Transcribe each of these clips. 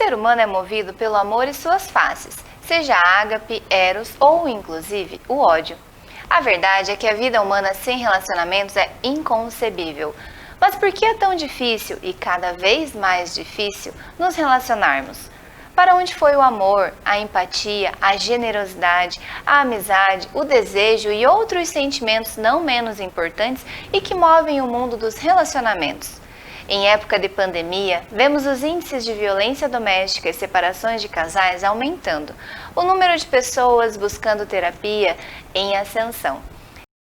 ser humano é movido pelo amor e suas faces, seja ágape, eros ou, inclusive, o ódio. A verdade é que a vida humana sem relacionamentos é inconcebível. Mas por que é tão difícil e cada vez mais difícil nos relacionarmos? Para onde foi o amor, a empatia, a generosidade, a amizade, o desejo e outros sentimentos não menos importantes e que movem o mundo dos relacionamentos? Em época de pandemia, vemos os índices de violência doméstica e separações de casais aumentando, o número de pessoas buscando terapia em ascensão.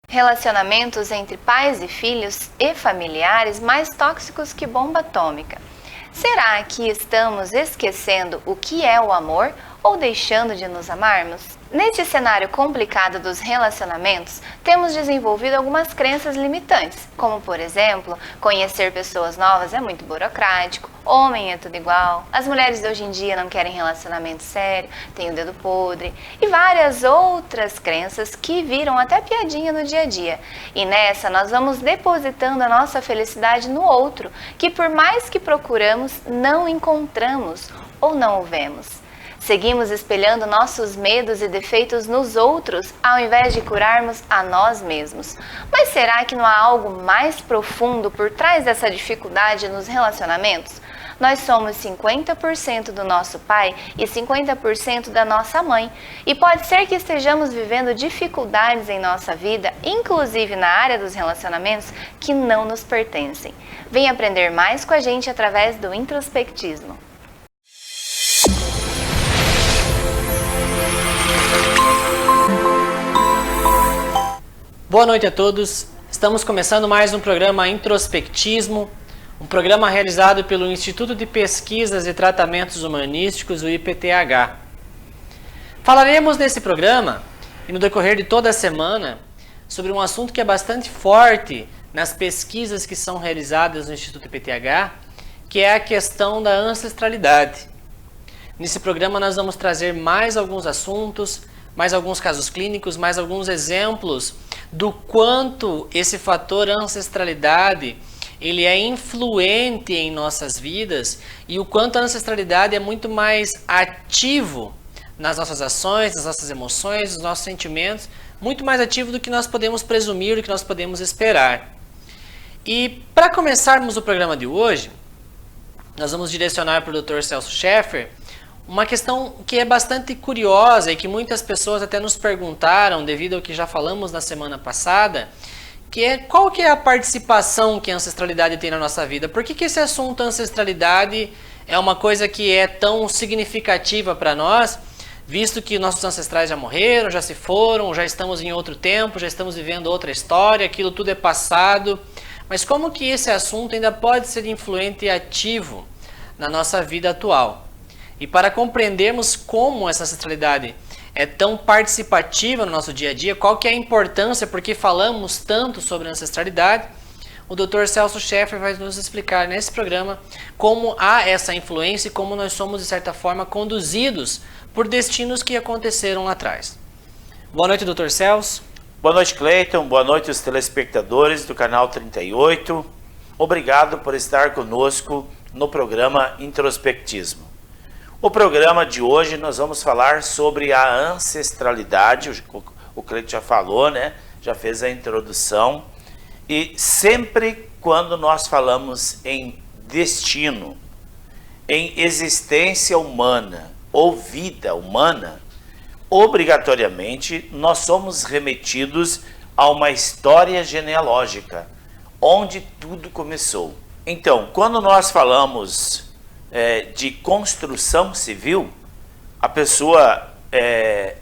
Relacionamentos entre pais e filhos e familiares mais tóxicos que bomba atômica. Será que estamos esquecendo o que é o amor ou deixando de nos amarmos? Neste cenário complicado dos relacionamentos, temos desenvolvido algumas crenças limitantes, como por exemplo, conhecer pessoas novas é muito burocrático, homem é tudo igual, as mulheres de hoje em dia não querem relacionamento sério, tem o dedo podre, e várias outras crenças que viram até piadinha no dia a dia. E nessa nós vamos depositando a nossa felicidade no outro, que por mais que procuramos, não encontramos ou não o vemos. Seguimos espelhando nossos medos e defeitos nos outros, ao invés de curarmos a nós mesmos. Mas será que não há algo mais profundo por trás dessa dificuldade nos relacionamentos? Nós somos 50% do nosso pai e 50% da nossa mãe. E pode ser que estejamos vivendo dificuldades em nossa vida, inclusive na área dos relacionamentos, que não nos pertencem. Vem aprender mais com a gente através do introspectismo. Boa noite a todos, estamos começando mais um programa Introspectismo, um programa realizado pelo Instituto de Pesquisas e Tratamentos Humanísticos, o IPTH. Falaremos nesse programa, e no decorrer de toda a semana, sobre um assunto que é bastante forte nas pesquisas que são realizadas no Instituto IPTH, que é a questão da ancestralidade. Nesse programa nós vamos trazer mais alguns assuntos, mais alguns casos clínicos, mais alguns exemplos do quanto esse fator ancestralidade ele é influente em nossas vidas e o quanto a ancestralidade é muito mais ativo nas nossas ações, nas nossas emoções, nos nossos sentimentos, muito mais ativo do que nós podemos presumir, do que nós podemos esperar. E para começarmos o programa de hoje, nós vamos direcionar para o Dr. Celso Sheffer uma questão que é bastante curiosa e que muitas pessoas até nos perguntaram, devido ao que já falamos na semana passada, que é qual que é a participação que a ancestralidade tem na nossa vida? Por que esse assunto ancestralidade é uma coisa que é tão significativa para nós, visto que nossos ancestrais já morreram, já se foram, já estamos em outro tempo, já estamos vivendo outra história, aquilo tudo é passado. Mas como que esse assunto ainda pode ser influente e ativo na nossa vida atual? E para compreendermos como essa ancestralidade é tão participativa no nosso dia a dia, qual que é a importância, porque falamos tanto sobre ancestralidade, o Dr. Celso Sheffer vai nos explicar nesse programa como há essa influência e como nós somos, de certa forma, conduzidos por destinos que aconteceram lá atrás. Boa noite, Dr. Celso. Boa noite, Cleiton. Boa noite aos telespectadores do canal 38. Obrigado por estar conosco no programa Introspectismo. O programa de hoje nós vamos falar sobre a ancestralidade, o Cleiton já falou, né? Já fez a introdução. E sempre quando nós falamos em destino, em existência humana ou vida humana, obrigatoriamente nós somos remetidos a uma história genealógica, onde tudo começou. Então, quando nós falamos de construção civil, a pessoa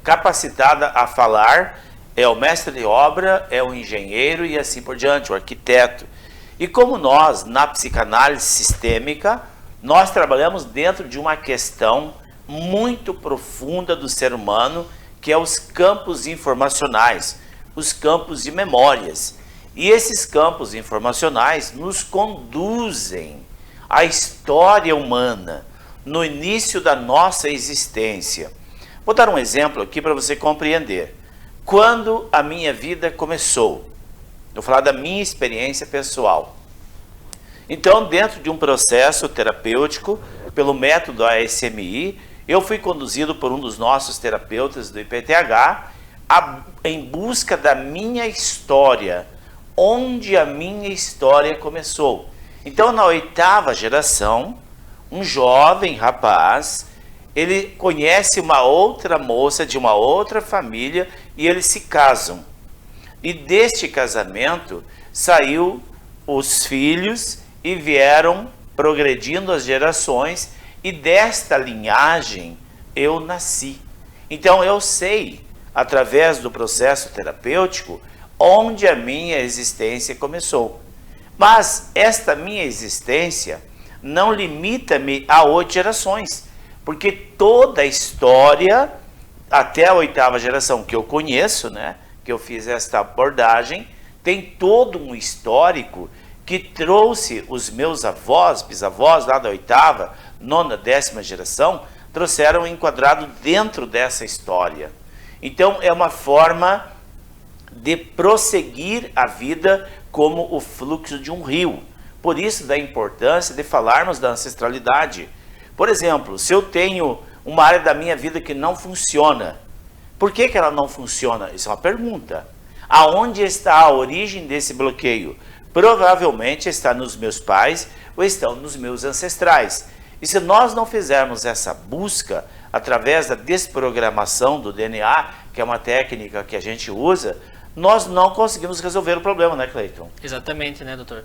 capacitada a falar é o mestre de obra, é o engenheiro e assim por diante, o arquiteto. E como nós, na psicanálise sistêmica, nós trabalhamos dentro de uma questão muito profunda do ser humano, que é os campos informacionais, os campos de memórias. E esses campos informacionais nos conduzem à história humana, no início da nossa existência. Vou dar um exemplo aqui para você compreender. Quando a minha vida começou, vou falar da minha experiência pessoal. Então, dentro de um processo terapêutico, pelo método ASMI, eu fui conduzido por um dos nossos terapeutas do IPTH em busca da minha história, onde a minha história começou. Então, na 8ª geração, um jovem rapaz, ele conhece uma outra moça de uma outra família e eles se casam. E deste casamento saiu os filhos e vieram progredindo as gerações, e desta linhagem eu nasci. Então eu sei, através do processo terapêutico, onde a minha existência começou. Mas esta minha existência não limita-me a 8 gerações, porque toda a história, até a 8ª geração que eu conheço, né, que eu fiz esta abordagem, tem todo um histórico que trouxe os meus avós, bisavós lá da 8ª, 9ª, 10ª geração, trouxeram enquadrado dentro dessa história. Então é uma forma de prosseguir a vida como o fluxo de um rio. Por isso da importância de falarmos da ancestralidade. Por exemplo, se eu tenho uma área da minha vida que não funciona, por que ela não funciona? Isso é uma pergunta. Aonde está a origem desse bloqueio? Provavelmente está nos meus pais ou estão nos meus ancestrais. E se nós não fizermos essa busca através da desprogramação do DNA, que é uma técnica que a gente usa, nós não conseguimos resolver o problema, né, Cleiton? Exatamente, né, doutor?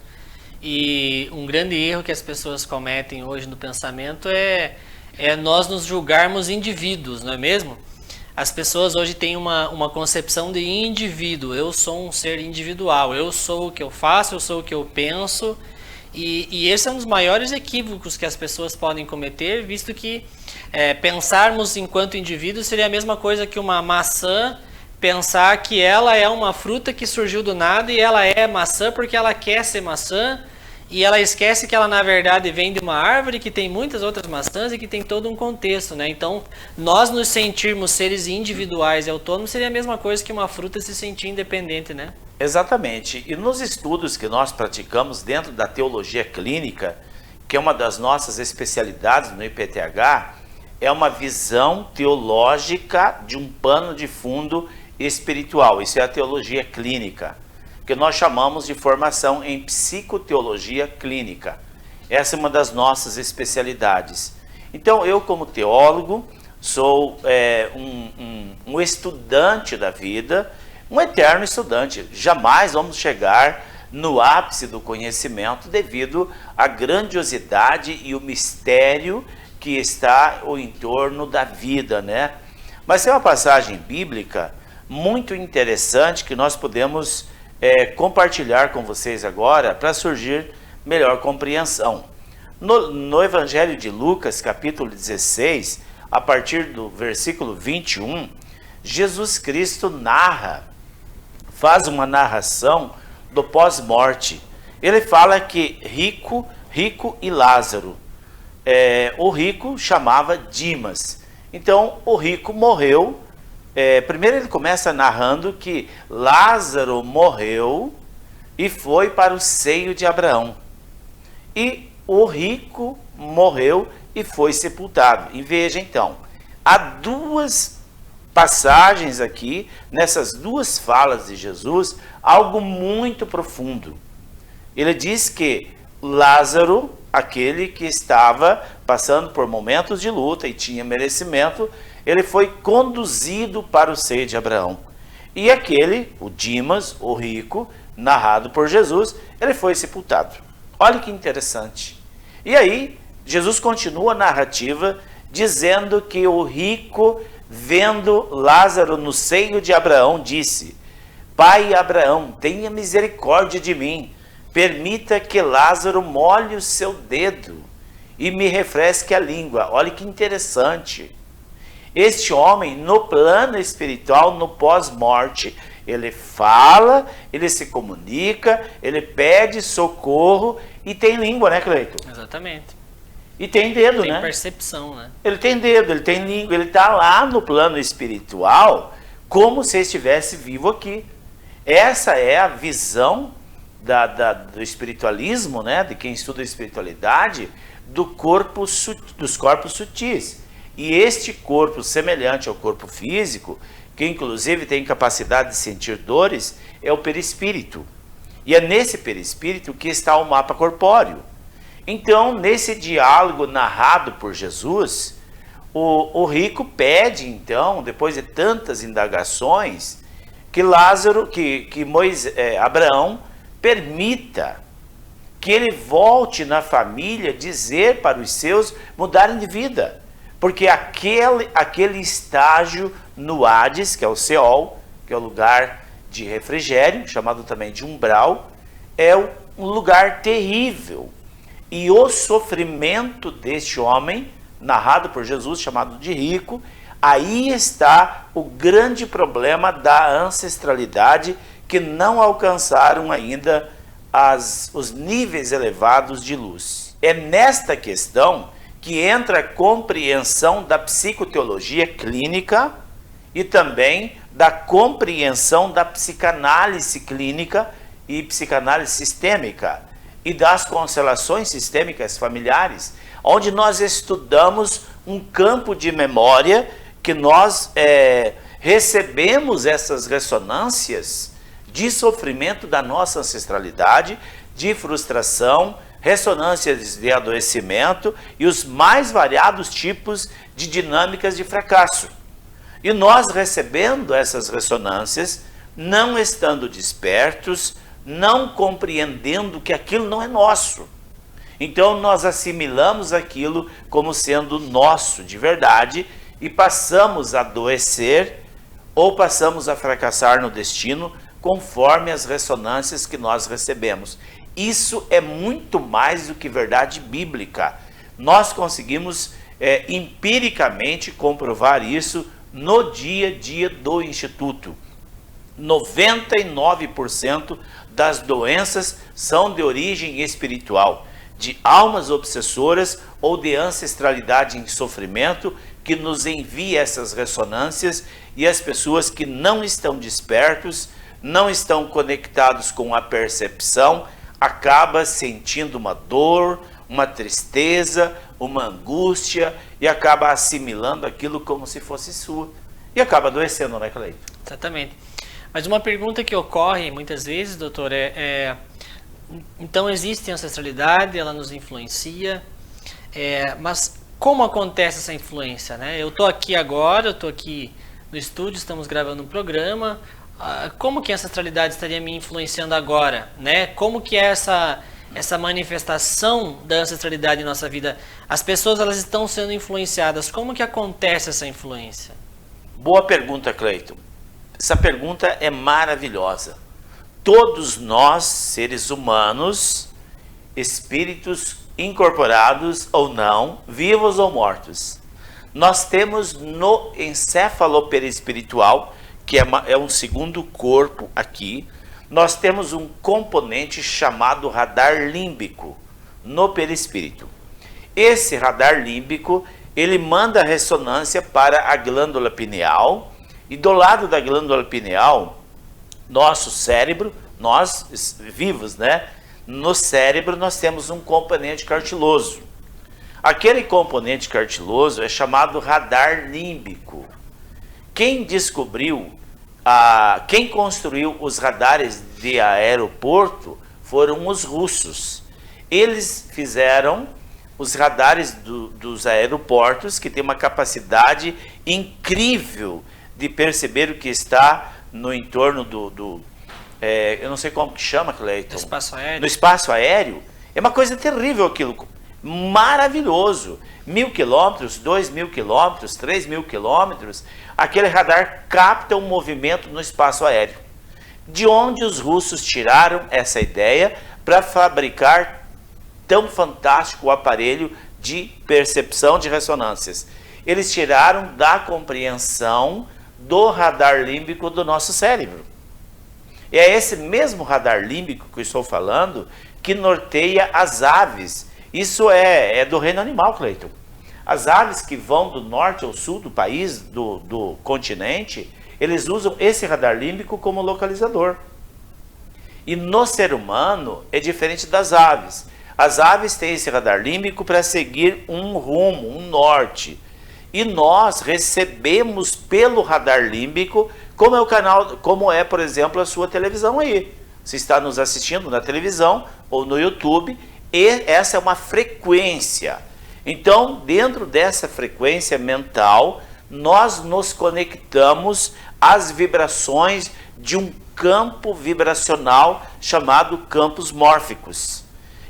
E um grande erro que as pessoas cometem hoje no pensamento é nós nos julgarmos indivíduos, não é mesmo? As pessoas hoje têm uma concepção de indivíduo. Eu sou um ser individual, eu sou o que eu faço, eu sou o que eu penso. E esse é um dos maiores equívocos que as pessoas podem cometer, visto que pensarmos enquanto indivíduo seria a mesma coisa que uma maçã pensar que ela é uma fruta que surgiu do nada e ela é maçã porque ela quer ser maçã, e ela esquece que ela na verdade vem de uma árvore que tem muitas outras maçãs e que tem todo um contexto, né? Então, nós nos sentirmos seres individuais e autônomos seria a mesma coisa que uma fruta se sentir independente, né? Exatamente. E nos estudos que nós praticamos dentro da teologia clínica, que é uma das nossas especialidades no IPTH, é uma visão teológica de um pano de fundo espiritual. Isso é a teologia clínica, que nós chamamos de formação em psicoteologia clínica. Essa é uma das nossas especialidades. Então, eu como teólogo, sou um estudante da vida, um eterno estudante. Jamais vamos chegar no ápice do conhecimento devido à grandiosidade e o mistério que está ao entorno da vida, né? Mas tem uma passagem bíblica muito interessante que nós podemos compartilhar com vocês agora para surgir melhor compreensão. No Evangelho de Lucas, capítulo 16, a partir do versículo 21, Jesus Cristo faz uma narração do pós-morte. Ele fala que rico e Lázaro. O rico chamava Dimas. Então, o rico morreu. Primeiro ele começa narrando que Lázaro morreu e foi para o seio de Abraão. E o rico morreu e foi sepultado. E veja então, há duas passagens aqui, nessas duas falas de Jesus, algo muito profundo. Ele diz que Lázaro, aquele que estava passando por momentos de luta e tinha merecimento, ele foi conduzido para o seio de Abraão. E aquele, o Dimas, o rico, narrado por Jesus, ele foi sepultado. Olha que interessante. E aí, Jesus continua a narrativa dizendo que o rico, vendo Lázaro no seio de Abraão, disse: Pai Abraão, tenha misericórdia de mim, permita que Lázaro molhe o seu dedo e me refresque a língua. Olha que interessante. Este homem, no plano espiritual, no pós-morte, ele fala, ele se comunica, ele pede socorro e tem língua, né, Cleiton? Exatamente. E tem dedo, né? Tem percepção, né? Ele tem dedo, ele tem língua, ele está lá no plano espiritual como se estivesse vivo aqui. Essa é a visão do espiritualismo, né, de quem estuda a espiritualidade, dos corpos sutis. E este corpo, semelhante ao corpo físico, que inclusive tem capacidade de sentir dores, é o perispírito. E é nesse perispírito que está o mapa corpóreo. Então, nesse diálogo narrado por Jesus, o rico pede, então, depois de tantas indagações, que Abraão espermita que ele volte na família dizer para os seus mudarem de vida. Porque aquele estágio no Hades, que é o Seol, que é o lugar de refrigério, chamado também de umbral, é um lugar terrível. E o sofrimento deste homem, narrado por Jesus, chamado de rico, aí está o grande problema da ancestralidade, que não alcançaram ainda os níveis elevados de luz. É nesta questão que entra a compreensão da psicoteologia clínica e também da compreensão da psicanálise clínica e psicanálise sistêmica e das constelações sistêmicas familiares, onde nós estudamos um campo de memória que nós recebemos essas ressonâncias de sofrimento da nossa ancestralidade, de frustração, ressonâncias de adoecimento e os mais variados tipos de dinâmicas de fracasso. E nós recebendo essas ressonâncias, não estando despertos, não compreendendo que aquilo não é nosso. Então nós assimilamos aquilo como sendo nosso de verdade e passamos a adoecer ou passamos a fracassar no destino conforme as ressonâncias que nós recebemos. Isso é muito mais do que verdade bíblica. Nós conseguimos empiricamente comprovar isso no dia a dia do Instituto. 99% das doenças são de origem espiritual, de almas obsessoras ou de ancestralidade em sofrimento, que nos envia essas ressonâncias, e as pessoas que não estão despertos, não estão conectados com a percepção, acaba sentindo uma dor, uma tristeza, uma angústia, e acaba assimilando aquilo como se fosse sua. E acaba adoecendo, né, Cleito? Exatamente. Mas uma pergunta que ocorre muitas vezes, doutor, então existe ancestralidade, ela nos influencia, mas como acontece essa influência, né? Eu estou aqui agora, eu estou aqui no estúdio, estamos gravando um programa, como que a ancestralidade estaria me influenciando agora, né? Como que é essa manifestação da ancestralidade em nossa vida? As pessoas, elas estão sendo influenciadas, como que acontece essa influência? Boa pergunta, Cleiton. Essa pergunta é maravilhosa. Todos nós, seres humanos, espíritos incorporados ou não, vivos ou mortos, nós temos no encefaloperispiritual, que é um segundo corpo aqui, nós temos um componente chamado radar límbico no perispírito. Esse radar límbico, ele manda ressonância para a glândula pineal, e do lado da glândula pineal, nosso cérebro, nós vivos, né? No cérebro nós temos um componente cartiloso. Aquele componente cartiloso é chamado radar límbico. Quem construiu os radares de aeroporto foram os russos. Eles fizeram os radares dos aeroportos, que tem uma capacidade incrível de perceber o que está no entorno eu não sei como que chama, Cleiton. Espaço aéreo. No espaço aéreo. É uma coisa terrível aquilo. Maravilhoso. 1.000 quilômetros, 2.000 quilômetros, 3.000 quilômetros, aquele radar capta um movimento no espaço aéreo. De onde os russos tiraram essa ideia para fabricar tão fantástico o aparelho de percepção de ressonâncias? Eles tiraram da compreensão do radar límbico do nosso cérebro. E é esse mesmo radar límbico que eu estou falando que norteia as aves. Isso é do reino animal, Cleiton. As aves que vão do norte ao sul do país, do continente, eles usam esse radar límbico como localizador. E no ser humano é diferente das aves. As aves têm esse radar límbico para seguir um rumo, um norte. E nós recebemos pelo radar límbico, como é o canal, como é, por exemplo, a sua televisão aí. Você está nos assistindo na televisão ou no YouTube, e essa é uma frequência. Então, dentro dessa frequência mental, nós nos conectamos às vibrações de um campo vibracional chamado campos mórficos.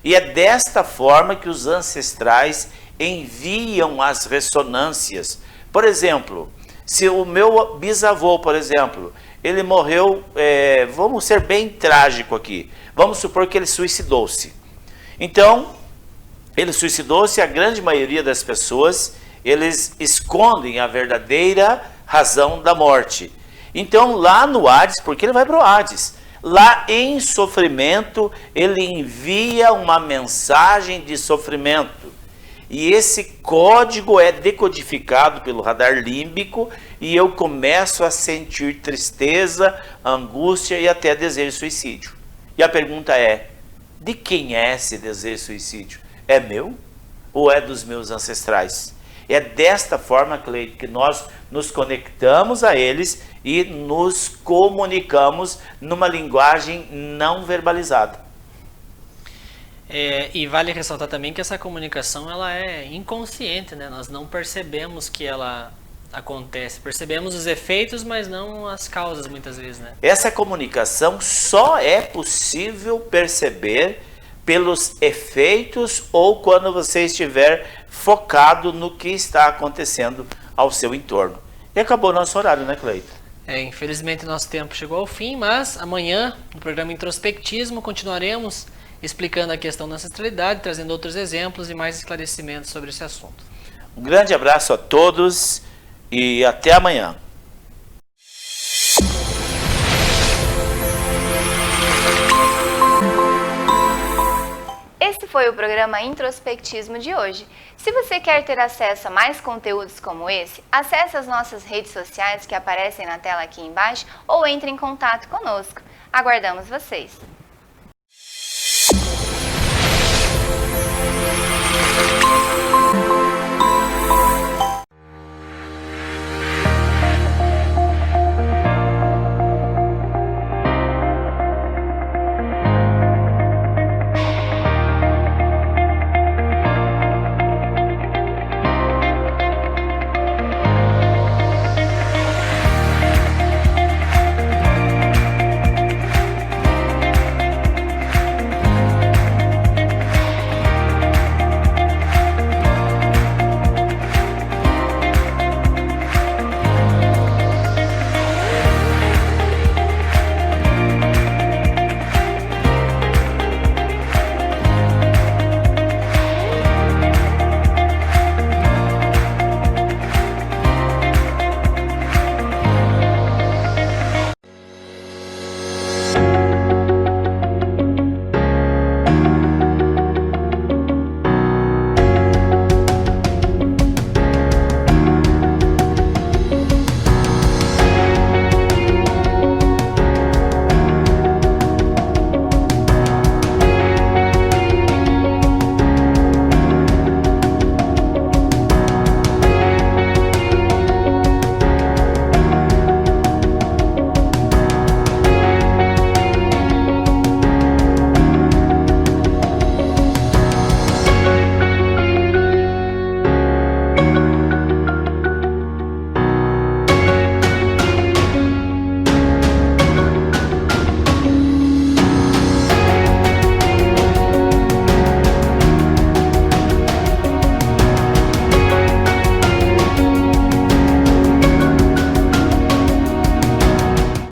E é desta forma que os ancestrais enviam as ressonâncias. Por exemplo, se o meu bisavô, por exemplo, ele morreu, vamos ser bem trágico aqui, vamos supor que ele suicidou-se. Então, ele suicidou-se, a grande maioria das pessoas, eles escondem a verdadeira razão da morte. Então, lá no Hades, porque ele vai para o Hades, lá em sofrimento, ele envia uma mensagem de sofrimento. E esse código é decodificado pelo radar límbico e eu começo a sentir tristeza, angústia e até desejo de suicídio. E a pergunta é, de quem é esse desejo de suicídio? É meu ou é dos meus ancestrais? É desta forma, Cleide, que nós nos conectamos a eles e nos comunicamos numa linguagem não verbalizada. E vale ressaltar também que essa comunicação ela é inconsciente, né? Nós não percebemos que ela acontece. Percebemos os efeitos, mas não as causas muitas vezes, né? Essa comunicação só é possível perceber pelos efeitos ou quando você estiver focado no que está acontecendo ao seu entorno. E acabou o nosso horário, né, Cleiton? Infelizmente nosso tempo chegou ao fim, mas amanhã, no programa Introspectismo, continuaremos explicando a questão da ancestralidade, trazendo outros exemplos e mais esclarecimentos sobre esse assunto. Um grande abraço a todos e até amanhã. Esse foi o programa Introspectismo de hoje. Se você quer ter acesso a mais conteúdos como esse, acesse as nossas redes sociais que aparecem na tela aqui embaixo ou entre em contato conosco. Aguardamos vocês!